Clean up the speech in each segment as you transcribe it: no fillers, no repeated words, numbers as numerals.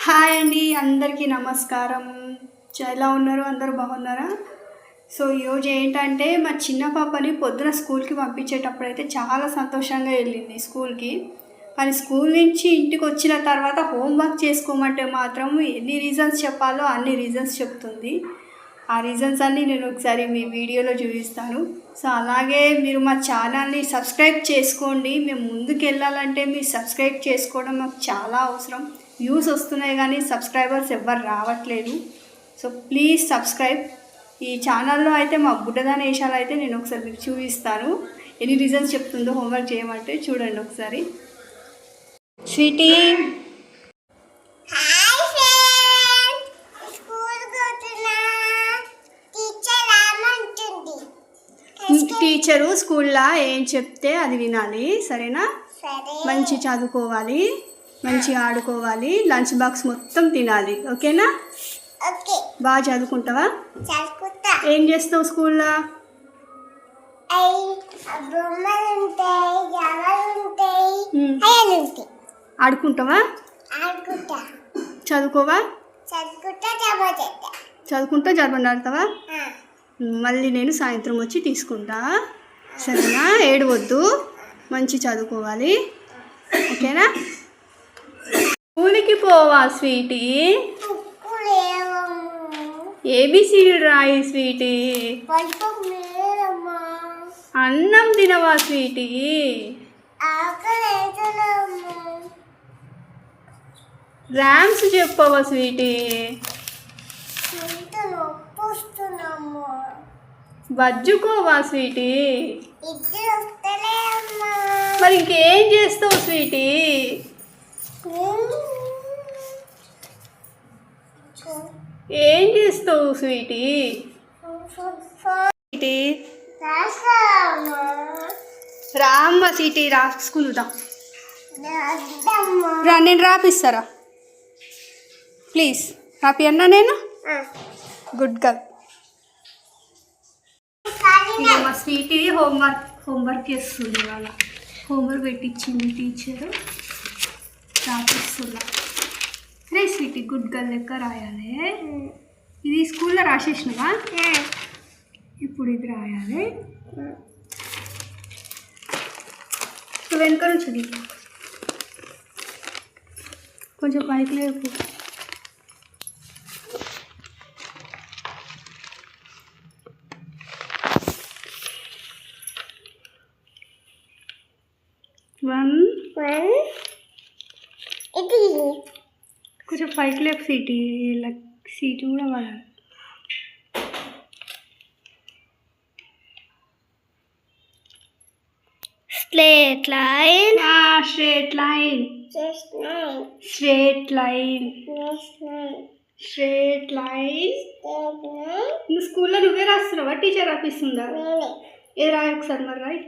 Hi అండి, అందరికీ నమస్కారం. ఎలా ఉన్నారు? అందరూ బాగున్నారా? సో ఈరోజు ఏంటంటే మా చిన్న పాపని పొద్దున స్కూల్కి పంపించేటప్పుడు అయితే చాలా సంతోషంగా వెళ్ళింది స్కూల్కి. కానీ స్కూల్ నుంచి ఇంటికి వచ్చిన తర్వాత హోంవర్క్ చేసుకోమంటే మాత్రం ఎన్ని రీజన్స్ చెప్పాలో అన్ని రీజన్స్ చెప్తుంది. ఆ రీజన్స్ అన్నీ నేను ఒకసారి మీ వీడియోలో చూపిస్తాను. సో అలాగే మీరు మా ఛానల్ని సబ్స్క్రైబ్ చేసుకోండి. మేము ముందుకు వెళ్ళాలంటే మీరు సబ్స్క్రైబ్ చేసుకోవడం మాకు చాలా అవసరం. వ్యూస్ వస్తున్నాయి కానీ సబ్స్క్రైబర్స్ ఎవ్వరు రావట్లేదు. So please subscribe. ఈ ఛానల్లో అయితే మా బుడ్డదాని వేషాలు అయితే నేను ఒకసారి మీకు చూపిస్తాను. ఎన్ని రీజన్స్ చెప్తుందో హోంవర్క్ చేయమంటే చూడండి ఒకసారి. స్వీటీ టీచరు స్కూల్లో ఏం చెప్తే అది వినాలి, సరేనా? మంచి చదువుకోవాలి, మంచిగా ఆడుకోవాలి, లంచ్ బాక్స్ మొత్తం తినాలి, ఓకేనా? బాగా చదువుకుంటావా? ఏం చేస్తావు స్కూల్లో? ఆడుకుంటావా? చదువుకోవా? చదువుకుంటా జర్బన్ ఆడతావా? మళ్ళీ నేను సాయంత్రం వచ్చి తీసుకుంటా, సరేనా? ఏడవద్దు, మంచి చదువుకోవాలి, ఓకేనా? స్కూల్కి పోవా స్వీటీ? ఏబిసిడి రాయి స్వీటీ. అన్నం తినవా స్వీటీ? ర్యామ్స్ చెప్పవా స్వీటీ? బజ్జుకోవా స్వీటీ? మరి ఇంకేం చేస్తావు స్వీటీ? ఏం చేస్తావు స్వీటీ? రామ్మ స్వీటీ, రా స్కూల్ రా, నేను రాపిస్తారా? ప్లీజ్ రాపి అన్నా. నేను గుడ్ గర్ల్. ఇక మా స్వీటీ హోంవర్క్ చేస్తుంది. ఇవాళ హోంవర్క్ పెట్టించింది టీచరు, రాపిస్తున్నా. రే స్వీటీ, గుడ్ గర్ల్ లెక్క రాయాలి. ఇది స్కూల్లో రాసేసినవా? ఇప్పుడు ఇది రాయాలి. వెనుక నుంచి కొంచెం పైకి లేపు. కొంచెం పైకి లేపు సీటీ, సీటు కూడా పడాలి. Straight line, straight line, straight line, straight line. నువ్వు స్కూల్లో నువ్వే రాస్తున్నావా, టీచర్ రాపిస్తుందా? ఏ రాయి ఒకసారి మరి, రాయి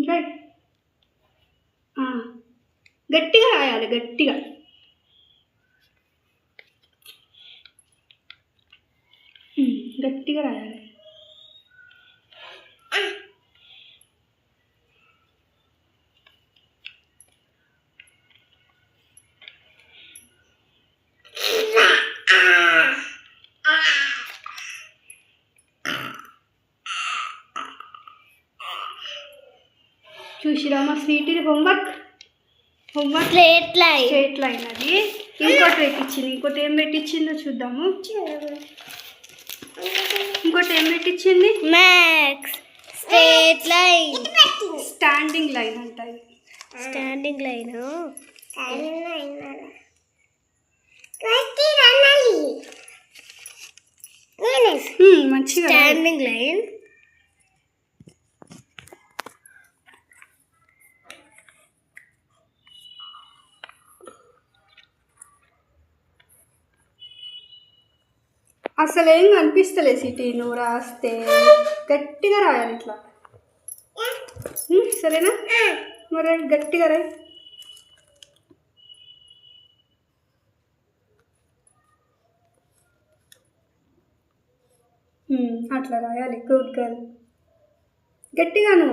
రైట్. గట్టిగా రాయాలి, గట్టిగా. గట్టిగా రాయాలి. చూసిరా మా స్వీటీ హోంవర్క్ స్ట్రేట్ లైన్ అది. ఇంకోటి పెట్టించింది. ఇంకోటి ఏం పెట్టించిందో చూద్దాము. ఇంకోటి ఏం పెట్టించింది? Max straight line, standing line అంటాయి. స్టాండింగ్ లైన్ మంచిగా. స్టాండింగ్ లైన్ అసలు ఏం కనిపిస్తలే సిటీ, నువ్వు రాస్తే గట్టిగా రాయాలి ఇట్లా, సరేనా? మరి గట్టిగా రాయి. అట్లా రాయాలి. Good girl. గట్టిగాను.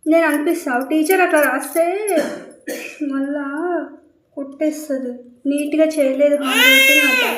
నేను అనిపిస్తావు టీచర్ అట్లా రాస్తే మళ్ళా కొట్టేస్తుంది, నీట్గా చేయలేదు హ్యాండ్ రైటింగ్ అంటే.